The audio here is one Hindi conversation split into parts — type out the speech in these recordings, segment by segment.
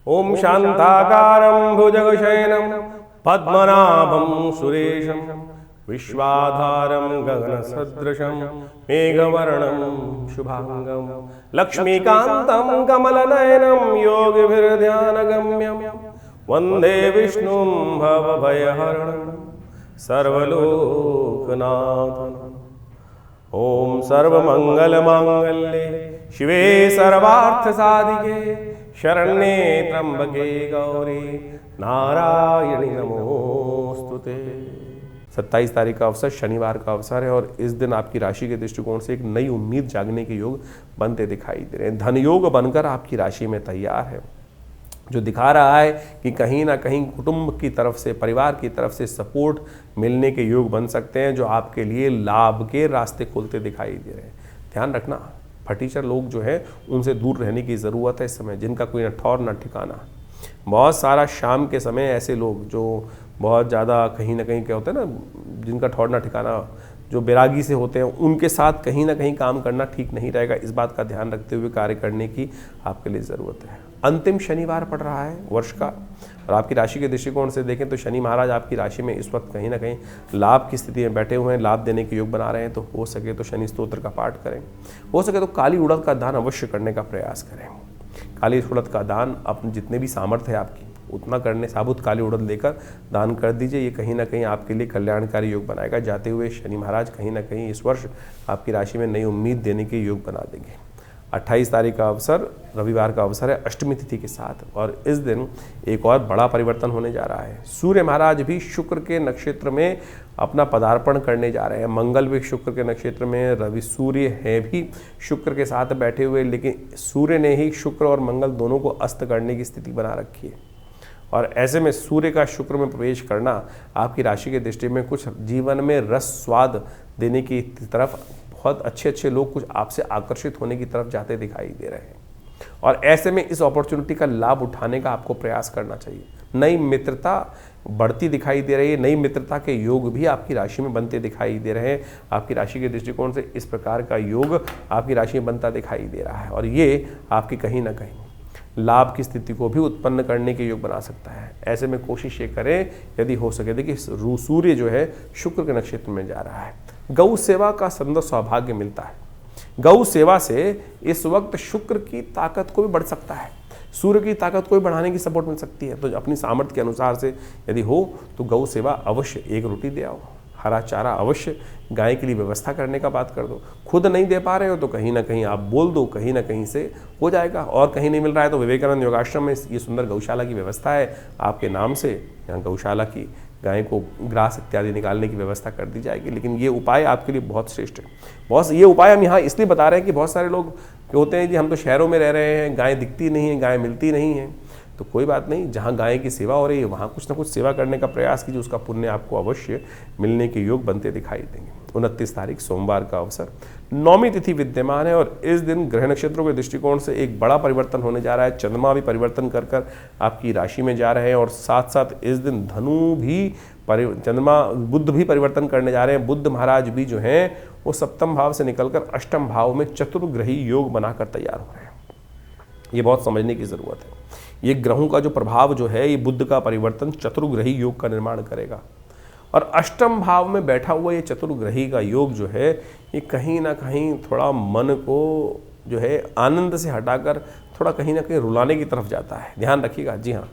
ओम शांताकारं भुजगशयनं पद्मनाभं सुरेशं विश्वाधारं गगनसदृशं मेघवर्णं शुभांगं लक्ष्मीकान्तं कमलनयनं योगिभिर्ध्यानगम्यं वन्दे विष्णुं भवभयहरणं सर्वलोकनाथं। ओम सर्वमंगलमांगल्ये शिवे सर्वार्थसाधिके शरण्ये त्र्यंबके गौरी नारायणी नमोस्तुते। 27 तारीख का अवसर शनिवार का अवसर है और इस दिन आपकी राशि के दृष्टिकोण से एक नई उम्मीद जागने के योग बनते दिखाई दे रहे हैं। धन योग बनकर आपकी राशि में तैयार है, जो दिखा रहा है कि कहीं ना कहीं कुटुंब की तरफ से, परिवार की तरफ से सपोर्ट मिलने के योग बन सकते हैं, जो आपके लिए लाभ के रास्ते खोलते दिखाई दे रहे हैं। ध्यान रखना, फटीचर लोग जो है उनसे दूर रहने की ज़रूरत है इस समय, जिनका कोई न ठौर न ठिकाना। बहुत सारा शाम के समय ऐसे लोग जो बहुत ज़्यादा कहीं ना कहीं क्या होते हैं ना, जिनका ठौर न ठिकाना, जो बैरागी से होते हैं, उनके साथ कहीं ना कहीं काम करना ठीक नहीं रहेगा। इस बात का ध्यान रखते हुए कार्य करने की आपके लिए ज़रूरत है। अंतिम शनिवार पड़ रहा है वर्ष का, और आपकी राशि के दृष्टिकोण से देखें तो शनि महाराज आपकी राशि में इस वक्त कहीं ना कहीं लाभ की स्थिति में बैठे हुए हैं, लाभ देने के योग बना रहे हैं। तो हो सके तो शनि स्तोत्र का पाठ करें, हो सके तो काली उड़द का दान अवश्य करने का प्रयास करें। काली उड़द का दान अपने जितने भी सामर्थ्य है आपकी उतना करने, साबुत काली उड़द लेकर दान कर दीजिए। ये कहीं ना कहीं आपके लिए कल्याणकारी योग बनाएगा। जाते हुए शनि महाराज कहीं ना कहीं इस वर्ष आपकी राशि में नई उम्मीद देने के योग बना देंगे। 28 तारीख का अवसर रविवार का अवसर है अष्टमी तिथि के साथ, और इस दिन एक और बड़ा परिवर्तन होने जा रहा है। सूर्य महाराज भी शुक्र के नक्षत्र में अपना पदार्पण करने जा रहे हैं। मंगल भी शुक्र के नक्षत्र में, रवि सूर्य है भी शुक्र के साथ बैठे हुए, लेकिन सूर्य ने ही शुक्र और मंगल दोनों को अस्त करने की स्थिति बना रखी है। और ऐसे में सूर्य का शुक्र में प्रवेश करना आपकी राशि के दृष्टि में कुछ जीवन में रस स्वाद देने की तरफ, बहुत अच्छे अच्छे लोग कुछ आपसे आकर्षित होने की तरफ जाते दिखाई दे रहे हैं। और ऐसे में इस अपॉर्चुनिटी का लाभ उठाने का आपको प्रयास करना चाहिए। नई मित्रता बढ़ती दिखाई दे रही है, नई मित्रता के योग भी आपकी राशि में बनते दिखाई दे रहे हैं। आपकी राशि के दृष्टिकोण से इस प्रकार का योग आपकी राशि में बनता दिखाई दे रहा है, और ये आपकी कहीं ना कहीं लाभ की स्थिति को भी उत्पन्न करने के योग बना सकता है। ऐसे में कोशिश ये करें यदि हो सके। देखिए सूर्य जो है शुक्र के नक्षत्र में जा रहा है। गौ सेवा का सुंदर सौभाग्य मिलता है। गौ सेवा से इस वक्त शुक्र की ताकत को भी बढ़ सकता है, सूर्य की ताकत को भी बढ़ाने की सपोर्ट मिल सकती है। तो अपनी सामर्थ्य के अनुसार से यदि हो तो गौ सेवा अवश्य, एक रोटी दे आओ, हरा चारा अवश्य गाय के लिए व्यवस्था करने का बात कर दो। खुद नहीं दे पा रहे हो तो कहीं ना कहीं आप बोल दो, कहीं ना कहीं से हो जाएगा। और कहीं नहीं मिल रहा है तो विवेकानंद योगाश्रम में ये सुंदर गौशाला की व्यवस्था है आपके नाम से, यहाँ गौशाला की गाय को ग्रास इत्यादि निकालने की व्यवस्था कर दी जाएगी। लेकिन ये उपाय आपके लिए बहुत श्रेष्ठ है। बहुत ये उपाय हम यहाँ इसलिए बता रहे हैं कि बहुत सारे लोग होते हैं जी हम तो शहरों में रह रहे हैं, गाय दिखती नहीं है, गाय मिलती नहीं है। तो कोई बात नहीं, जहाँ गाय की सेवा हो रही है वहाँ कुछ ना कुछ सेवा करने का प्रयास कीजिए, उसका पुण्य आपको अवश्य मिलने के योग बनते दिखाई देंगे। 29 तारीख सोमवार का अवसर, नौमी तिथि विद्यमान है, और इस दिन ग्रह नक्षत्रों के दृष्टिकोण से एक बड़ा परिवर्तन होने जा रहा है। चंद्रमा भी परिवर्तन कर कर आपकी राशि में जा रहे हैं, और साथ साथ इस दिन धनु भी चंद्रमा, बुध भी परिवर्तन करने जा रहे हैं। बुध महाराज भी जो हैं वो सप्तम भाव से निकलकर अष्टम भाव में चतुर्ग्रही योग बनाकर तैयार हो रहे हैं। ये बहुत समझने की ज़रूरत है। ये ग्रहों का जो प्रभाव जो है, ये बुध का परिवर्तन चतुर्ग्रही योग का निर्माण करेगा। और अष्टम भाव में बैठा हुआ ये चतुर्ग्रही का योग जो है, ये कहीं ना कहीं थोड़ा मन को जो है आनंद से हटाकर थोड़ा कहीं ना कहीं रुलाने की तरफ जाता है। ध्यान रखिएगा। जी हाँ,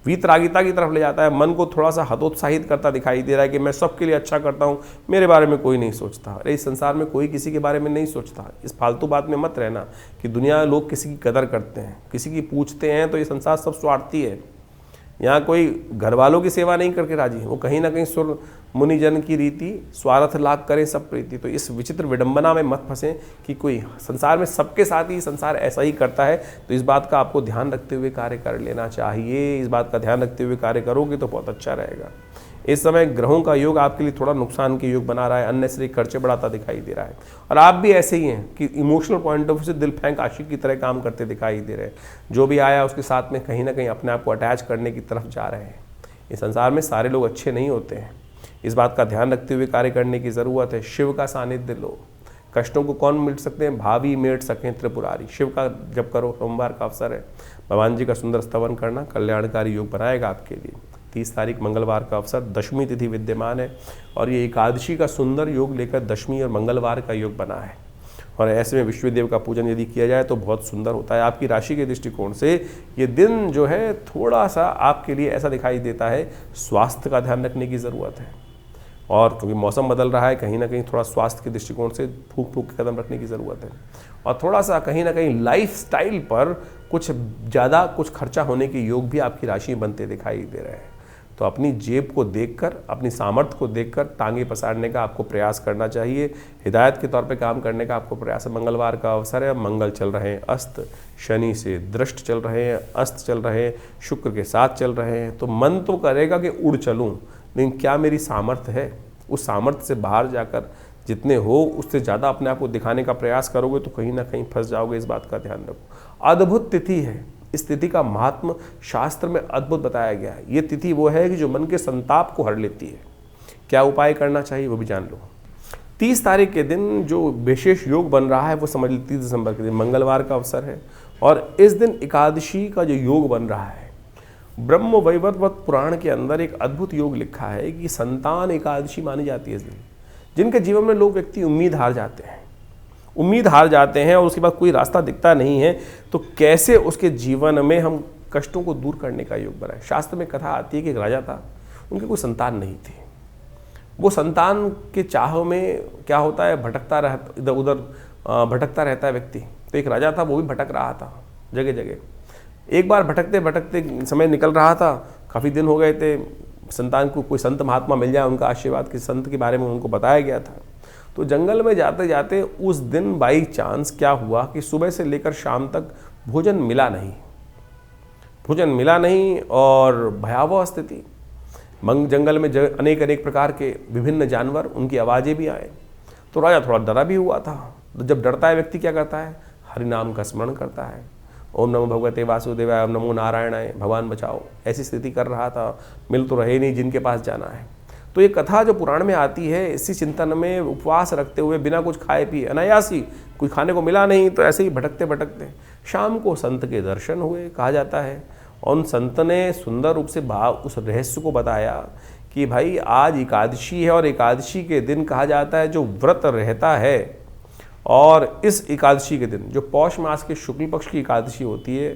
वीतरागिता की तरफ ले जाता है। मन को थोड़ा सा हतोत्साहित करता दिखाई दे रहा है कि मैं सबके लिए अच्छा करता हूँ, मेरे बारे में कोई नहीं सोचता। अरे इस संसार में कोई किसी के बारे में नहीं सोचता। इस फालतू बात में मत रहना कि दुनिया लोग किसी की कदर करते हैं, किसी की पूछते हैं। तो ये संसार सब स्वार्थी है। यहाँ कोई घर वालों की सेवा नहीं करके राजी है। वो कहीं ना कहीं सुर मुनिजन की रीति, स्वार्थ लाभ करें सब प्रीति। तो इस विचित्र विडंबना में मत फंसें कि कोई संसार में सबके साथ ही संसार ऐसा ही करता है। तो इस बात का आपको ध्यान रखते हुए कार्य कर लेना चाहिए। इस बात का ध्यान रखते हुए कार्य करोगे तो बहुत अच्छा रहेगा। इस समय ग्रहों का योग आपके लिए थोड़ा नुकसान के योग बना रहा है, अननेसेसरी खर्चे बढ़ाता दिखाई दे रहा है। और आप भी ऐसे ही हैं कि इमोशनल पॉइंट ऑफ व्यू से दिल फेंक आशिक की तरह काम करते दिखाई दे रहे हैं। जो भी आया उसके साथ में कहीं ना कहीं अपने आप को अटैच करने की तरफ जा रहे हैं। इस संसार में सारे लोग अच्छे नहीं होते हैं। इस बात का ध्यान रखते हुए कार्य करने की ज़रूरत है। शिव का सानिध्य लो। कष्टों को कौन मिट सकते हैं? भावी मेट सकें त्रिपुरारी। शिव का जप करो, सोमवार का अवसर है। भगवान जी का सुंदर स्तवन करना कल्याणकारी योग बनाएगा आपके लिए। 30 तारीख मंगलवार का अवसर, दशमी तिथि विद्यमान है और ये एकादशी का सुंदर योग लेकर दशमी और मंगलवार का योग बना है। और ऐसे में विश्वदेव का पूजन यदि किया जाए तो बहुत सुंदर होता है। आपकी राशि के दृष्टिकोण से ये दिन जो है थोड़ा सा आपके लिए ऐसा दिखाई देता है, स्वास्थ्य का ध्यान रखने की ज़रूरत है। और क्योंकि मौसम बदल रहा है, कहीं ना कहीं थोड़ा स्वास्थ्य के दृष्टिकोण से फूक फूक के कदम रखने की ज़रूरत है। और थोड़ा सा कहीं ना कहीं लाइफ स्टाइल पर कुछ ज़्यादा कुछ खर्चा होने के योग भी आपकी राशि में बनते दिखाई दे रहे हैं। तो अपनी जेब को देखकर, अपनी सामर्थ्य को देखकर टांगे पसारने का आपको प्रयास करना चाहिए। हिदायत के तौर पे काम करने का आपको प्रयास है। मंगलवार का अवसर है, मंगल चल रहे हैं अस्त, शनि से दृष्ट चल रहे हैं, अस्त चल रहे हैं, शुक्र के साथ चल रहे हैं। तो मन तो करेगा कि उड़ चलूँ, लेकिन क्या मेरी सामर्थ्य है? उस सामर्थ्य से बाहर जाकर जितने हो उससे ज़्यादा अपने आप को दिखाने का प्रयास करोगे तो कहीं ना कहीं फंस जाओगे। इस बात का ध्यान रखो। अद्भुत तिथि है, इस तिथि का महात्म शास्त्र में अद्भुत बताया गया है। ये तिथि वो है कि जो मन के संताप को हर लेती है। क्या उपाय करना चाहिए वो भी जान लो। 30 तारीख के दिन जो विशेष योग बन रहा है वो समझ लो 30 दिसंबर के दिन मंगलवार का अवसर है और इस दिन एकादशी का जो योग बन रहा है, ब्रह्म वैवर्त पुराण के अंदर एक अद्भुत योग लिखा है कि संतान एकादशी मानी जाती है इस दिन। जिनके जीवन में लोग व्यक्ति उम्मीद हार जाते हैं, उम्मीद हार जाते हैं और उसके बाद कोई रास्ता दिखता नहीं है, तो कैसे उसके जीवन में हम कष्टों को दूर करने का योग बनाए। शास्त्र में कथा आती है कि एक राजा था, उनके कोई संतान नहीं थी। वो संतान के चाह में क्या होता है, भटकता रहता, इधर उधर भटकता रहता है व्यक्ति। तो एक राजा था, वो भी भटक रहा था जगह जगह। एक बार भटकते भटकते समय निकल रहा था, काफ़ी दिन हो गए थे, संतान को कोई संत महात्मा मिल जाए, उनका आशीर्वाद के संत के बारे में उनको बताया गया था। तो जंगल में जाते जाते उस दिन बाई चांस क्या हुआ कि सुबह से लेकर शाम तक भोजन मिला नहीं और भयावह स्थिति। जंगल में अनेक अनेक प्रकार के विभिन्न जानवर, उनकी आवाज़ें भी आए। तो राजा थोड़ा डरा भी हुआ था। तो जब डरता है व्यक्ति क्या करता है, हरि नाम का स्मरण करता है। ओम नमो भगवते वासुदेवाय, ओम नमो नारायणाय, भगवान बचाओ। ऐसी स्थिति कर रहा था, मिल तो रहे नहीं जिनके पास जाना है। तो ये कथा जो पुराण में आती है, इसी चिंतन में उपवास रखते हुए बिना कुछ खाए पिए, अनायासी, कोई खाने को मिला नहीं तो ऐसे ही भटकते भटकते शाम को संत के दर्शन हुए, कहा जाता है। और उन संत ने सुंदर रूप से उस रहस्य को बताया कि भाई आज एकादशी है और एकादशी के दिन कहा जाता है जो व्रत रहता है, और इस एकादशी के दिन जो पौष मास के शुक्ल पक्ष की एकादशी होती है,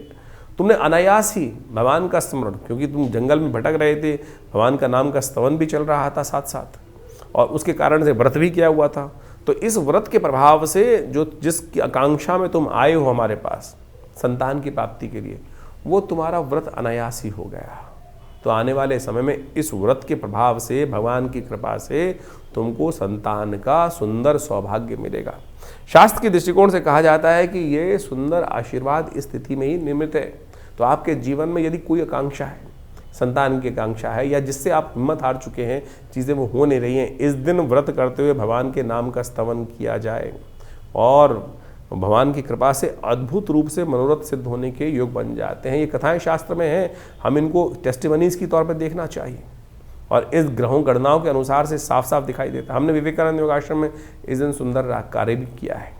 तुमने अनायास ही भगवान का स्मरण, क्योंकि तुम जंगल में भटक रहे थे, भगवान का नाम का स्तवन भी चल रहा था साथ साथ, और उसके कारण से व्रत भी किया हुआ था। तो इस व्रत के प्रभाव से जो जिसकी आकांक्षा में तुम आए हो हमारे पास संतान की प्राप्ति के लिए, वो तुम्हारा व्रत अनायास ही हो गया। तो आने वाले समय में इस व्रत के प्रभाव से, भगवान की कृपा से तुमको संतान का सुंदर सौभाग्य मिलेगा। शास्त्र के दृष्टिकोण से कहा जाता है कि ये सुंदर आशीर्वाद इस तिथि में ही निर्मित है। तो आपके जीवन में यदि कोई आकांक्षा है, संतान की आकांक्षा है, या जिससे आप हिम्मत हार चुके हैं, चीज़ें वो हो नहीं रही हैं, इस दिन व्रत करते हुए भगवान के नाम का स्तवन किया जाए और भगवान की कृपा से अद्भुत रूप से मनोरथ सिद्ध होने के योग बन जाते हैं। ये कथाएं शास्त्र में हैं, हम इनको टेस्टिमनीज की तौर पर देखना चाहिए और इस ग्रहों गणनाओं के अनुसार से साफ साफ दिखाई देता है। हमने विवेकानंद योगाश्रम में इस दिन सुंदर कार्य भी किया है।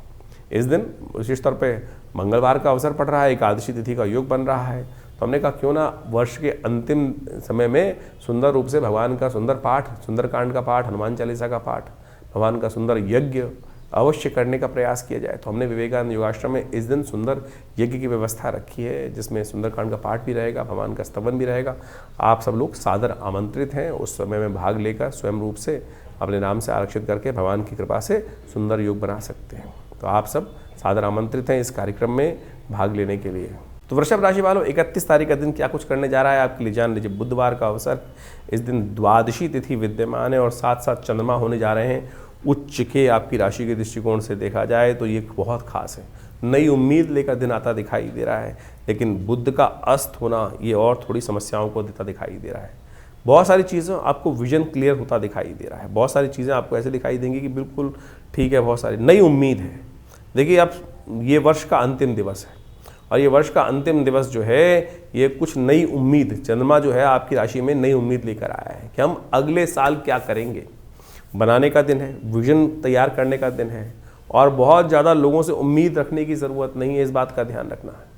इस दिन विशेष तौर पे मंगलवार का अवसर पड़ रहा है, एकादशी तिथि का योग बन रहा है, तो हमने कहा क्यों ना वर्ष के अंतिम समय में सुंदर रूप से भगवान का सुंदर पाठ, सुंदरकांड का पाठ, हनुमान चालीसा का पाठ, भगवान का सुंदर यज्ञ अवश्य करने का प्रयास किया जाए। तो हमने विवेकानंद योगाश्रम में इस दिन सुंदर यज्ञ की व्यवस्था रखी है, जिसमें सुंदरकांड का पाठ भी रहेगा, भगवान का स्तवन भी रहेगा। आप सब लोग सादर आमंत्रित हैं उस समय में भाग लेकर स्वयं रूप से अपने नाम से आरक्षित करके भगवान की कृपा से सुंदर योग बना सकते हैं। तो आप सब सादर आमंत्रित हैं इस कार्यक्रम में भाग लेने के लिए। तो वृषभ राशि वालों, 31 तारीख का दिन क्या कुछ करने जा रहा है आपके लिए जान लीजिए। बुधवार का अवसर, इस दिन द्वादशी तिथि विद्यमान है और साथ साथ चंद्रमा होने जा रहे हैं उच्च के। आपकी राशि के दृष्टिकोण से देखा जाए तो ये बहुत खास है, नई उम्मीद लेकर दिन आता दिखाई दे रहा है। लेकिन बुध का अस्त होना ये और थोड़ी समस्याओं को देता दिखाई दे रहा है। बहुत सारी चीज़ें आपको विजन क्लियर होता दिखाई दे रहा है, बहुत सारी चीज़ें आपको ऐसे दिखाई देंगी कि बिल्कुल ठीक है, बहुत सारी नई उम्मीद है। देखिए अब ये वर्ष का अंतिम दिवस है और ये वर्ष का अंतिम दिवस जो है ये कुछ नई उम्मीद, चंद्रमा जो है आपकी राशि में नई उम्मीद लेकर आया है कि हम अगले साल क्या करेंगे, बनाने का दिन है, विजन तैयार करने का दिन है। और बहुत ज़्यादा लोगों से उम्मीद रखने की ज़रूरत नहीं है, इस बात का ध्यान रखना है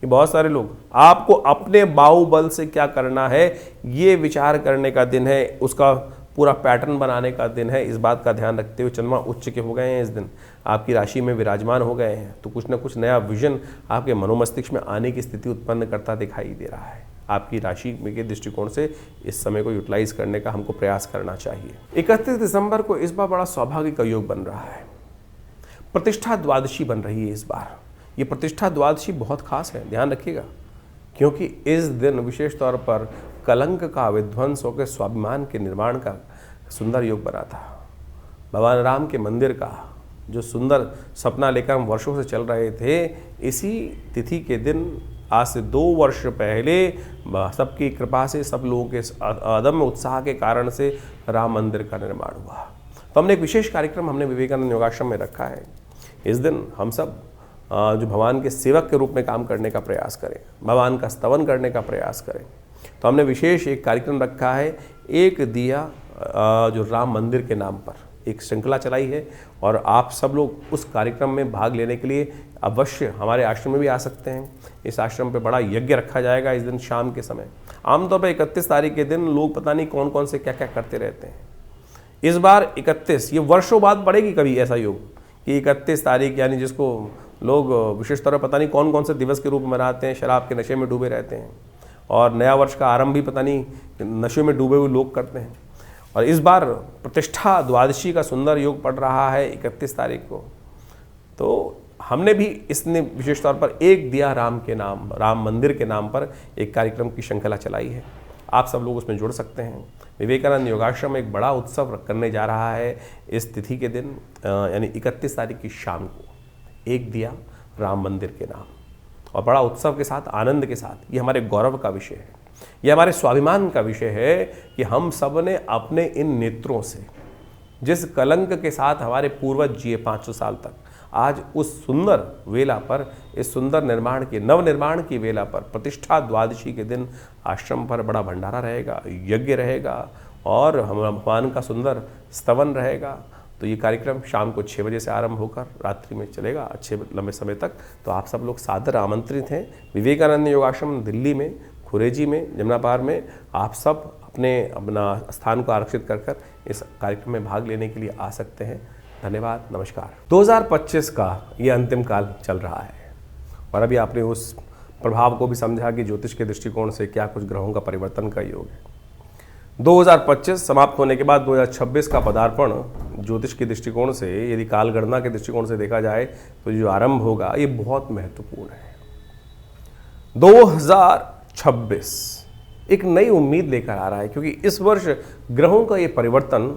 कि बहुत सारे लोग, आपको अपने बाहुबल से क्या करना है ये विचार करने का दिन है, उसका पूरा पैटर्न बनाने का दिन है। इस बात का ध्यान रखते हुए चंद्रमा उच्च के हो गए हैं, इस दिन आपकी राशि में विराजमान हो गए हैं, तो कुछ ना कुछ नया विजन आपके मनोमस्तिष्क में आने की स्थिति उत्पन्न करता दिखाई दे रहा है। आपकी राशि के दृष्टिकोण से इस समय को यूटिलाइज करने का हमको प्रयास करना चाहिए। 31 दिसंबर को इस बार बड़ा सौभाग्य का योग बन रहा है, प्रतिष्ठा द्वादशी बन रही है इस बार। ये प्रतिष्ठा द्वादशी बहुत खास है, ध्यान रखिएगा, क्योंकि इस दिन विशेष तौर पर कलंक का विध्वंस होकर स्वाभिमान के निर्माण का सुंदर योग बना था। भगवान राम के मंदिर का जो सुंदर सपना लेकर हम वर्षों से चल रहे थे, इसी तिथि के दिन आज से 2 वर्ष पहले सबकी कृपा से, सब लोगों के अदम्य उत्साह के कारण से राम मंदिर का निर्माण हुआ। तो हमने एक विशेष कार्यक्रम हमने विवेकानंद योगाश्रम में रखा है। इस दिन हम सब जो भगवान के सेवक के रूप में काम करने का प्रयास करें, भगवान का स्तवन करने का प्रयास करें। तो हमने विशेष एक कार्यक्रम रखा है, एक दिया जो राम मंदिर के नाम पर एक श्रृंखला चलाई है, और आप सब लोग उस कार्यक्रम में भाग लेने के लिए अवश्य हमारे आश्रम में भी आ सकते हैं। इस आश्रम पे बड़ा यज्ञ रखा जाएगा इस दिन शाम के समय। आमतौर पर 31 तारीख के दिन लोग पता नहीं कौन कौन से क्या क्या करते रहते हैं। इस बार 31, ये वर्षों बाद पड़ेगी कभी ऐसा योग कि 31 तारीख, यानी जिसको लोग विशेष तरह पता नहीं कौन कौन से दिवस के रूप में मनाते हैं, शराब के नशे में डूबे रहते हैं, और नया वर्ष का आरंभ भी पता नहीं नशे में डूबे हुए लोग करते हैं। और इस बार प्रतिष्ठा द्वादशी का सुंदर योग पड़ रहा है 31 तारीख को। तो हमने भी इसने विशेष तौर पर एक दिया राम के नाम, राम मंदिर के नाम पर एक कार्यक्रम की श्रृंखला चलाई है। आप सब लोग उसमें जुड़ सकते हैं। विवेकानंद योगाश्रम एक बड़ा उत्सव करने जा रहा है इस तिथि के दिन, यानी 31 तारीख की शाम को, एक दिया राम मंदिर के नाम, और बड़ा उत्सव के साथ, आनंद के साथ। ये हमारे गौरव का विषय है, ये हमारे स्वाभिमान का विषय है कि हम सब ने अपने इन नेत्रों से जिस कलंक के साथ हमारे पूर्वज जिए 500 साल तक, आज उस सुंदर वेला पर, इस सुंदर निर्माण की, नव निर्माण की वेला पर, प्रतिष्ठा द्वादशी के दिन आश्रम पर बड़ा भंडारा रहेगा, यज्ञ रहेगा, और हम भगवान का सुंदर स्तवन रहेगा। तो ये कार्यक्रम शाम को 6 बजे से आरंभ होकर रात्रि में चलेगा अच्छे लंबे समय तक। तो आप सब लोग सादर आमंत्रित हैं। विवेकानंद योगाश्रम दिल्ली में, खुरेजी में, जमुना पार में आप सब अपना स्थान को आरक्षित कर इस कार्यक्रम में भाग लेने के लिए आ सकते हैं। धन्यवाद, नमस्कार। 2025 का ये अंतिम काल चल रहा है, और अभी आपने उस प्रभाव को भी समझा कि ज्योतिष के दृष्टिकोण से क्या कुछ ग्रहों का परिवर्तन का योग है। 2025 समाप्त होने के बाद 2026 का पदार्पण ज्योतिष के दृष्टिकोण से, यदि काल गणना के दृष्टिकोण से देखा जाए तो जो आरंभ होगा ये बहुत महत्वपूर्ण है। 2026 एक नई उम्मीद लेकर आ रहा है, क्योंकि इस वर्ष ग्रहों का ये परिवर्तन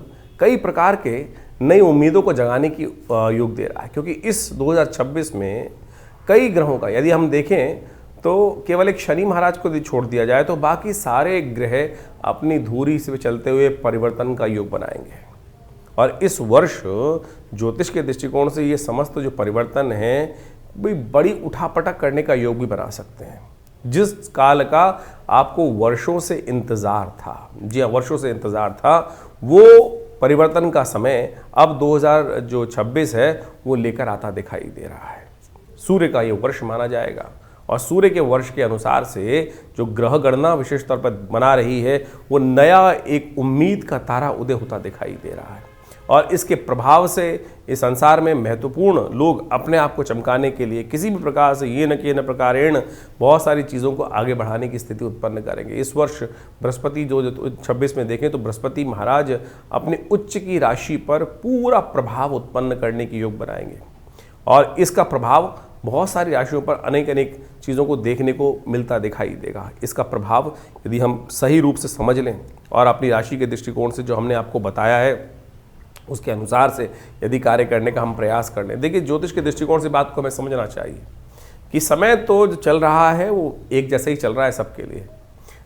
कई प्रकार के नई उम्मीदों को जगाने की योग दे रहा है। क्योंकि इस 2026 में कई ग्रहों का, यदि हम देखें तो केवल एक शनि महाराज को यदि छोड़ दिया जाए तो बाकी सारे ग्रह अपनी धुरी से चलते हुए परिवर्तन का योग बनाएंगे। और इस वर्ष ज्योतिष के दृष्टिकोण से ये समस्त जो परिवर्तन है भी बड़ी उठापटक करने का योग भी बना सकते हैं। जिस काल का आपको वर्षों से इंतजार था, जी हाँ, वर्षों से इंतजार था, वो परिवर्तन का समय अब 2026 है वो लेकर आता दिखाई दे रहा है। सूर्य का ये वर्ष माना जाएगा, और सूर्य के वर्ष के अनुसार से जो ग्रह गणना विशेष तौर पर बना रही है, वो नया एक उम्मीद का तारा उदय होता दिखाई दे रहा है। और इसके प्रभाव से इस संसार में महत्वपूर्ण लोग अपने आप को चमकाने के लिए किसी भी प्रकार से ये न कि न प्रकारेण बहुत सारी चीज़ों को आगे बढ़ाने की स्थिति उत्पन्न करेंगे। इस वर्ष बृहस्पति जो 26 में देखें तो बृहस्पति महाराज अपने उच्च की राशि पर पूरा प्रभाव उत्पन्न करने की योग बनाएंगे, और इसका प्रभाव बहुत सारी राशियों पर अनेक चीज़ों को देखने को मिलता दिखाई देगा। इसका प्रभाव यदि हम सही रूप से समझ लें और अपनी राशि के दृष्टिकोण से जो हमने आपको बताया है उसके अनुसार से यदि कार्य करने का हम प्रयास कर लें। देखिए, ज्योतिष के दृष्टिकोण से बात को हमें समझना चाहिए कि समय तो जो चल रहा है वो एक जैसे ही चल रहा है सबके लिए,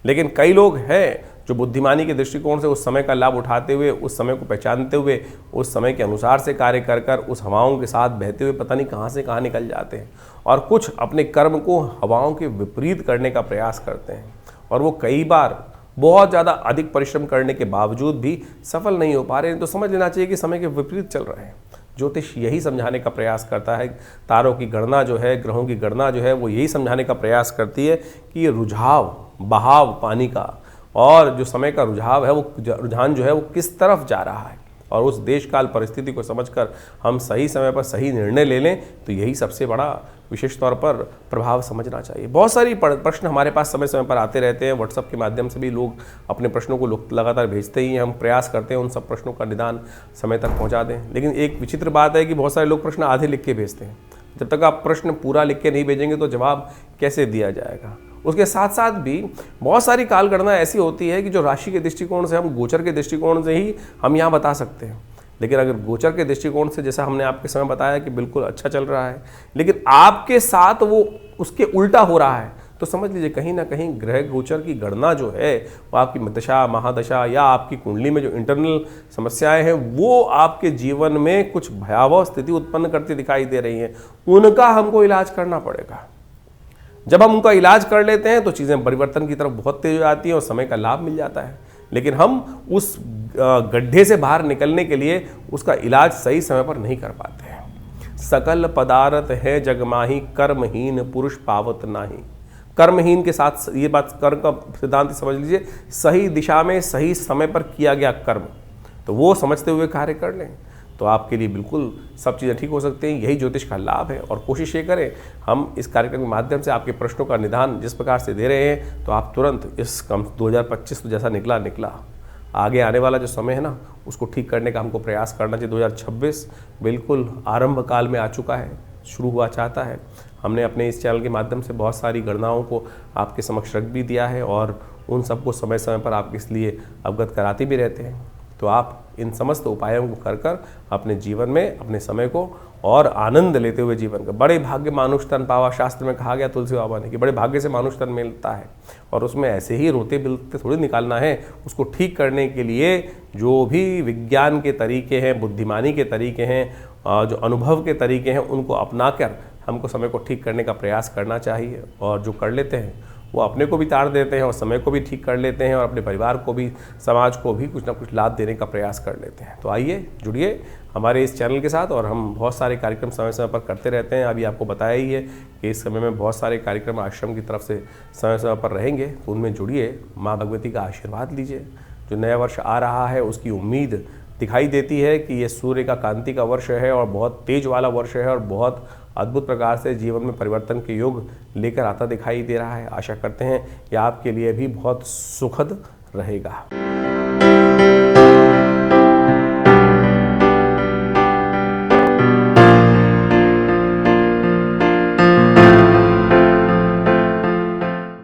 लेकिन कई लोग हैं जो बुद्धिमानी के दृष्टिकोण से उस समय का लाभ उठाते हुए, उस समय को पहचानते हुए, उस समय के अनुसार से कार्य कर उस हवाओं के साथ बहते हुए पता नहीं कहाँ से कहाँ निकल जाते हैं, और कुछ अपने कर्म को हवाओं के विपरीत करने का प्रयास करते हैं, और वो कई बार बहुत ज़्यादा अधिक परिश्रम करने के बावजूद भी सफल नहीं हो पा रहे हैं। तो समझ लेना चाहिए कि समय के विपरीत चल रहे हैं। ज्योतिष यही समझाने का प्रयास करता है, तारों की गणना जो है, ग्रहों की गणना जो है, वो यही समझाने का प्रयास करती है कि ये रुझाव, बहाव पानी का और जो समय का रुझाव है, वो रुझान जो है वो किस तरफ जा रहा है, और उस देश काल परिस्थिति को समझकर हम सही समय पर सही निर्णय ले लें, तो यही सबसे बड़ा विशेष तौर पर प्रभाव समझना चाहिए। बहुत सारी प्रश्न हमारे पास समय समय पर आते रहते हैं, व्हाट्सएप के माध्यम से भी लोग अपने प्रश्नों को लगातार भेजते ही हैं। हम प्रयास करते हैं उन सब प्रश्नों का निदान समय तक पहुंचा दें, लेकिन एक विचित्र बात है कि बहुत सारे लोग प्रश्न आधे लिख के भेजते हैं। जब तक आप प्रश्न पूरा लिख के नहीं भेजेंगे तो जवाब कैसे दिया जाएगा। उसके साथ साथ भी बहुत सारी काल गणना ऐसी होती है कि जो राशि के दृष्टिकोण से, हम गोचर के दृष्टिकोण से ही हम यहाँ बता सकते हैं, लेकिन अगर गोचर के दृष्टिकोण से, जैसा हमने आपके समय बताया कि बिल्कुल अच्छा चल रहा है, लेकिन आपके साथ वो उसके उल्टा हो रहा है, तो समझ लीजिए कहीं ना कहीं ग्रह गोचर की गणना जो है वो आपकी दशा, महादशा या आपकी कुंडली में जो इंटरनल समस्याएं हैं वो आपके जीवन में कुछ भयावह स्थिति उत्पन्न करती दिखाई दे रही हैं। उनका हमको इलाज करना पड़ेगा। जब हम उनका इलाज कर लेते हैं तो चीज़ें परिवर्तन की तरफ बहुत तेज हो जाती हैं और समय का लाभ मिल जाता है, लेकिन हम उस गड्ढे से बाहर निकलने के लिए उसका इलाज सही समय पर नहीं कर पाते हैं। सकल पदार्थ है जगमाही, कर्महीन पुरुष पावत नाही। कर्महीन के साथ ये बात, कर्म का सिद्धांत समझ लीजिए, सही दिशा में सही समय पर किया गया कर्म, तो वो समझते हुए कार्य कर लें तो आपके लिए बिल्कुल सब चीज़ें ठीक हो सकती हैं। यही ज्योतिष का लाभ है। और कोशिश ये करें, हम इस कार्यक्रम के माध्यम से आपके प्रश्नों का निदान जिस प्रकार से दे रहे हैं, तो आप तुरंत इस 2025 तो जैसा निकला, आगे आने वाला जो समय है ना, उसको ठीक करने का हमको प्रयास करना चाहिए। 2026 बिल्कुल आरंभ काल में आ चुका है, शुरू हुआ चाहता है। हमने अपने इस चैनल के माध्यम से बहुत सारी गणनाओं को आपके समक्ष रख भी दिया है और उन सबको समय समय पर आप इसलिए अवगत कराते भी रहते हैं। तो आप इन समस्त उपायों को कर कर अपने जीवन में अपने समय को और आनंद लेते हुए जीवन का, बड़े भाग्य मानुष तन पावा, शास्त्र में कहा गया तुलसी बाबा ने कि बड़े भाग्य से मानुष तन मिलता है, और उसमें ऐसे ही रोते बिलते थोड़ी निकालना है। उसको ठीक करने के लिए जो भी विज्ञान के तरीके हैं, बुद्धिमानी के तरीके हैं, जो अनुभव के तरीके हैं, उनको अपनाकर हमको समय को ठीक करने का प्रयास करना चाहिए। और जो कर लेते हैं वो अपने को भी तार देते हैं और समय को भी ठीक कर लेते हैं और अपने परिवार को भी, समाज को भी कुछ ना कुछ लाभ देने का प्रयास कर लेते हैं। तो आइए जुड़िए हमारे इस चैनल के साथ, और हम बहुत सारे कार्यक्रम समय समय पर करते रहते हैं। अभी आपको बताया ही है कि इस समय में बहुत सारे कार्यक्रम आश्रम की तरफ से समय समय पर रहेंगे, तो उनमें जुड़िए, माँ भगवती का आशीर्वाद लीजिए। जो नया वर्ष आ रहा है उसकी उम्मीद दिखाई देती है कि ये सूर्य का कांति का वर्ष है और बहुत तेज वाला वर्ष है और बहुत अद्भुत प्रकार से जीवन में परिवर्तन के योग लेकर आता दिखाई दे रहा है। आशा करते हैं कि आपके लिए भी बहुत सुखद रहेगा।